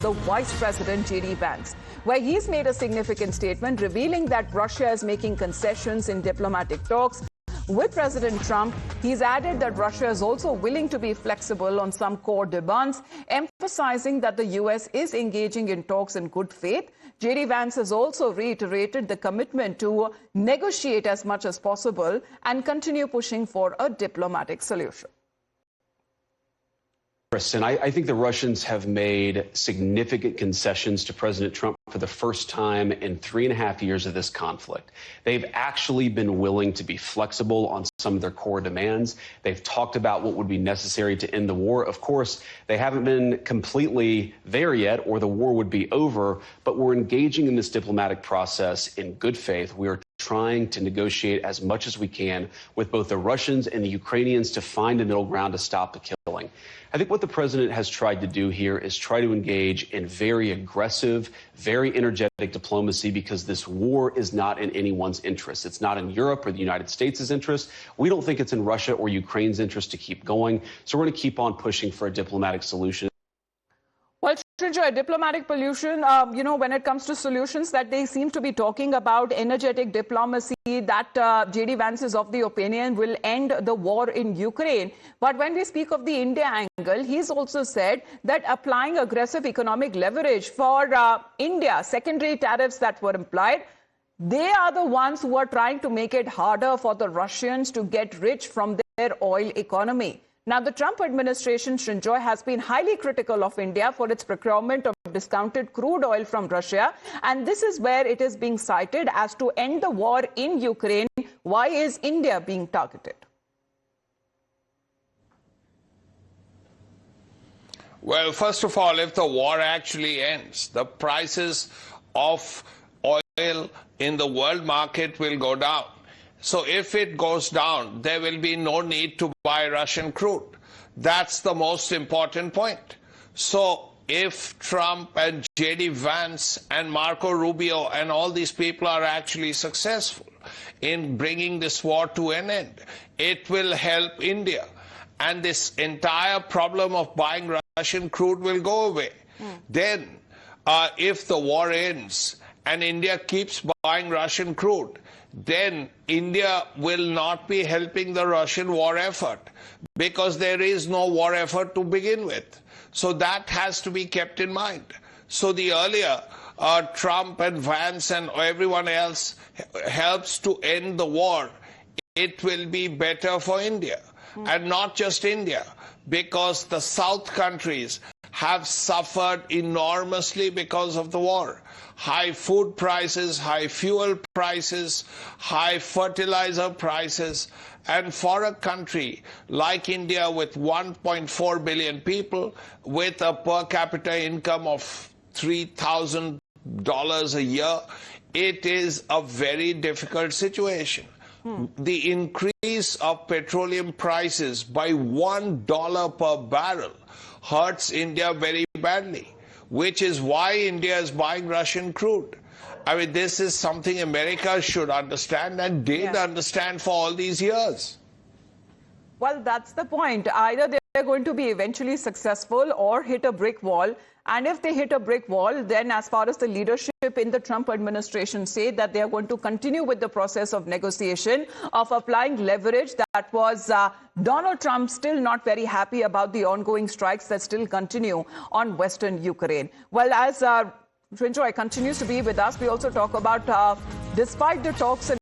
the Vice President JD Vance, where he's made a significant statement revealing that Russia is making concessions in diplomatic talks with President Trump. He's added that Russia is also willing to be flexible on some core demands, emphasizing that the U.S. is engaging in talks in good faith. JD Vance has also reiterated the commitment to negotiate as much as possible and continue pushing for a diplomatic solution. And I think the Russians have made significant concessions to President Trump for the first time in 3.5 years of this conflict. They've actually been willing to be flexible on some of their core demands. They've talked about what would be necessary to end the war. Of course, they haven't been completely there yet, or the war would be over, but we're engaging in this diplomatic process in good faith. We are trying to negotiate as much as we can with both the Russians and the Ukrainians to find a middle ground to stop the killing. I think what the president has tried to do here is try to engage in very aggressive, very energetic diplomacy, because this war is not in anyone's interest. It's not in Europe or the United States' interest. We don't think it's in Russia or Ukraine's interest to keep going. So we're going to keep on pushing for a diplomatic solution. Well, Srinjoy, diplomatic pollution, when it comes to solutions that they seem to be talking about, energetic diplomacy, that JD Vance is of the opinion will end the war in Ukraine. But when we speak of the India angle, he's also said that applying aggressive economic leverage for India, secondary tariffs that were implied, they are the ones who are trying to make it harder for the Russians to get rich from their oil economy. Now, the Trump administration, Srinjoy, has been highly critical of India for its procurement of discounted crude oil from Russia. And this is where it is being cited as to end the war in Ukraine. Why is India being targeted? Well, first of all, if the war actually ends, the prices of oil in the world market will go down. So if it goes down, there will be no need to buy Russian crude. That's the most important point. So if Trump and JD Vance and Marco Rubio and all these people are actually successful in bringing this war to an end, it will help India. And this entire problem of buying Russian crude will go away. Then, if the war ends and India keeps buying Russian crude, then India will not be helping the Russian war effort, because there is no war effort to begin with. So that has to be kept in mind. So the earlier Trump and Vance and everyone else helps to end the war, it will be better for India. And not just India, because the South countries have suffered enormously because of the war. High food prices, high fuel prices, high fertilizer prices. And for a country like India with 1.4 billion people, with a per capita income of $3,000 a year, it is a very difficult situation. The increase of petroleum prices by $1 per barrel hurts India very badly, which is why India is buying Russian crude. I mean, this is something America should understand and did understand for all these years. Well, that's the point. Either they're going to be eventually successful or hit a brick wall. And if they hit a brick wall, then as far as the leadership in the Trump administration say that they are going to continue with the process of negotiation, of applying leverage, that was Donald Trump still not very happy about the ongoing strikes that still continue on Western Ukraine. Well, as Srinjoy continues to be with us, we also talk about despite the talks and